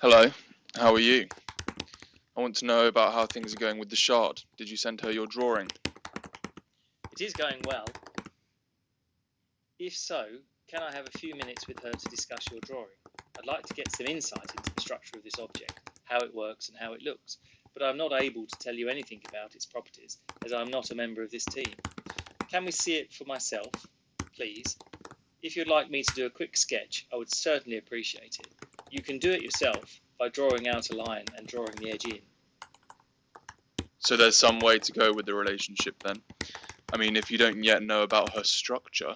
Hello, how are you? I want to know about how things are going with the Shard. Did you send her your drawing? It is going well. If so, can I have a few minutes with her to discuss your drawing? I'd like to get some insight into the structure of this object, how it works and how it looks, but I'm not able to tell you anything about its properties, as I'm not a member of this team. Can we see it for myself, please? If you'd like me to do a quick sketch, I would certainly appreciate it. You can do it yourself by drawing out a line and drawing the edge in. So there's some way to go with the relationship then? I mean, if you don't yet know about her structure.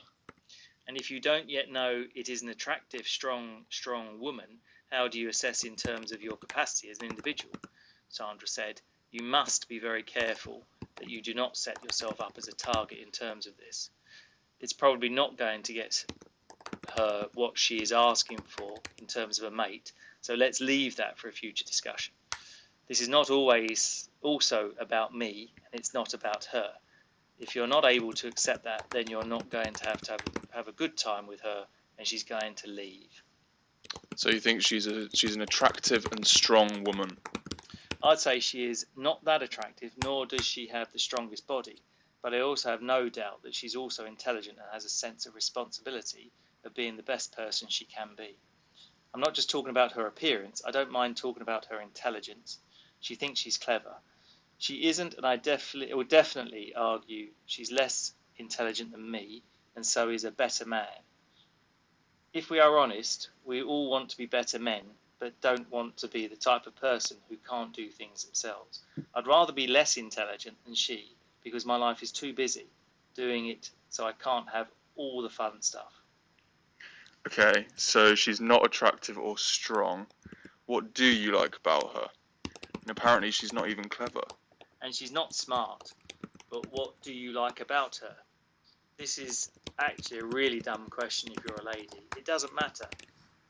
And if you don't yet know it is an attractive, strong woman, how do you assess in terms of your capacity as an individual? Sandra said, you must be very careful that you do not set yourself up as a target in terms of this. It's probably not going to get her what she is asking for in terms of a mate, so let's leave that for a future discussion. This is not always also about me, and it's not about her. If you're not able to accept that, then you're not going to have a good time with her, and she's going to leave. So you think she's an attractive and strong woman? I'd say she is not that attractive, nor does she have the strongest body, but I also have no doubt that she's also intelligent and has a sense of responsibility of being the best person she can be. I'm not just talking about her appearance, I don't mind talking about her intelligence. She thinks she's clever. She isn't, and I would definitely argue she's less intelligent than me, and so is a better man. If we are honest, we all want to be better men, but don't want to be the type of person who can't do things themselves. I'd rather be less intelligent than she, because my life is too busy doing it, so I can't have all the fun stuff. Okay, so she's not attractive or strong. What do you like about her? And apparently she's not even clever. And she's not smart, but what do you like about her? This is actually a really dumb question if you're a lady. It doesn't matter.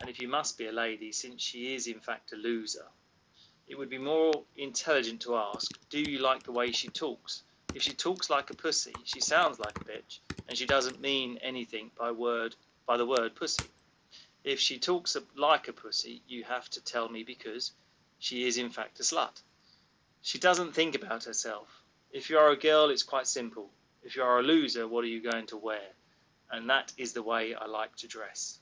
And if you must be a lady, since she is in fact a loser, it would be more intelligent to ask, do you like the way she talks? If she talks like a pussy, she sounds like a bitch, and she doesn't mean anything by the word pussy. If she talks like a pussy, you have to tell me, because she is in fact a slut. She doesn't think about herself. If you are a girl, it's quite simple. If you are a loser, what are you going to wear? And that is the way I like to dress.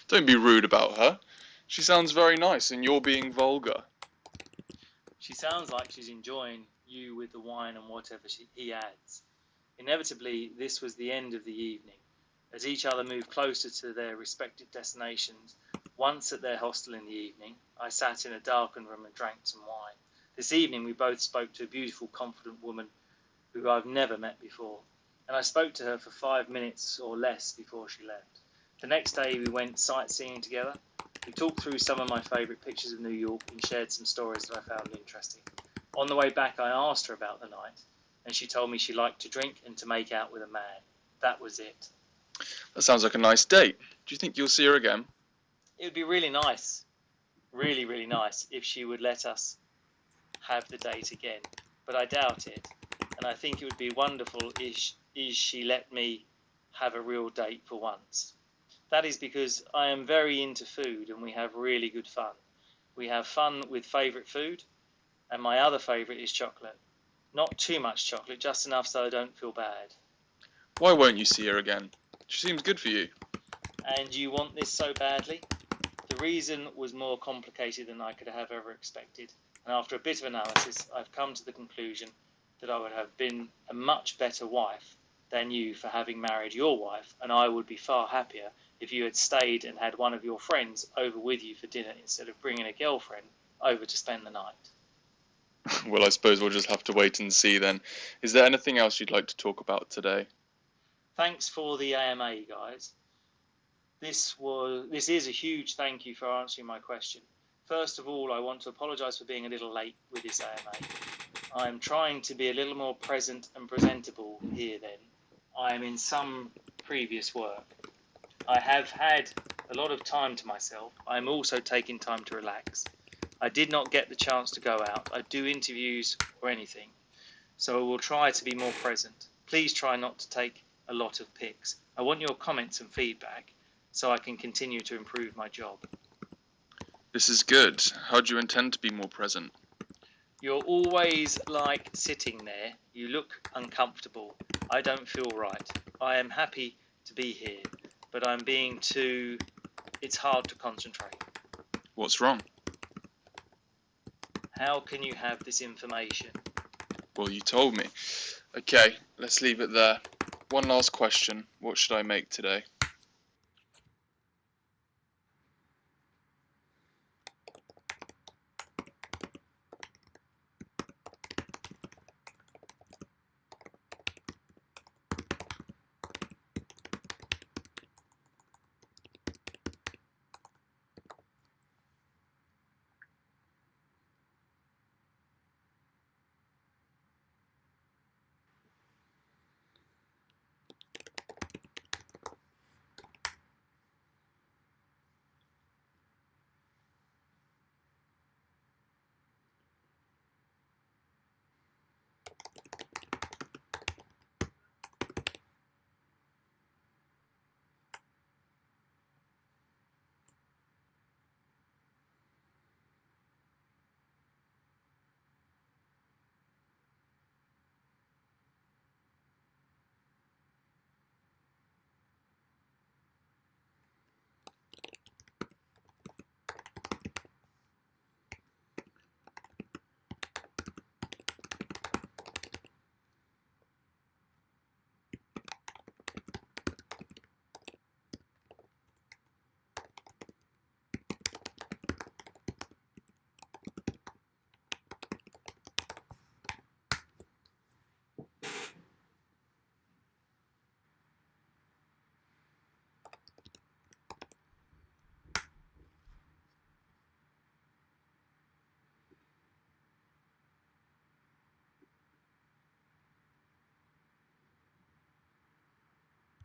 Don't be rude about her. She sounds very nice and you're being vulgar. She sounds like she's enjoying you with the wine and whatever he adds. Inevitably, this was the end of the evening. As each other moved closer to their respective destinations, once at their hostel in the evening, I sat in a darkened room and drank some wine. This evening we both spoke to a beautiful, confident woman who I've never met before, and I spoke to her for 5 minutes or less before she left. The next day we went sightseeing together. We talked through some of my favourite pictures of New York and shared some stories that I found interesting. On the way back I asked her about the night, and she told me she liked to drink and to make out with a man. That was it. That sounds like a nice date. Do you think you'll see her again? It would be really nice, really, really nice, if she would let us have the date again, but I doubt it, and I think it would be wonderful if she let me have a real date for once. That is because I am very into food and we have really good fun. We have fun with favourite food, and my other favourite is chocolate. Not too much chocolate, just enough so I don't feel bad. Why won't you see her again? She seems good for you. And you want this so badly? The reason was more complicated than I could have ever expected, and after a bit of analysis, I've come to the conclusion that I would have been a much better wife than you for having married your wife, and I would be far happier if you had stayed and had one of your friends over with you for dinner instead of bringing a girlfriend over to spend the night. Well, I suppose we'll just have to wait and see then. Is there anything else you'd like to talk about today? Thanks for the AMA, guys. This is a huge thank you for answering my question. First of all, I want to apologise for being a little late with this AMA. I'm trying to be a little more present and presentable here then. I am in some previous work. I have had a lot of time to myself. I am also taking time to relax. I did not get the chance to go out. I do interviews or anything. So I will try to be more present. Please try not to take a lot of pics. I want your comments and feedback so I can continue to improve my job. This is good. How do you intend to be more present? You're always like sitting there. You look uncomfortable. I don't feel right. I am happy to be here, but I'm being too. It's hard to concentrate. What's wrong? How can you have this information? Well, you told me. Okay, let's leave it there. One last question. What should I make today?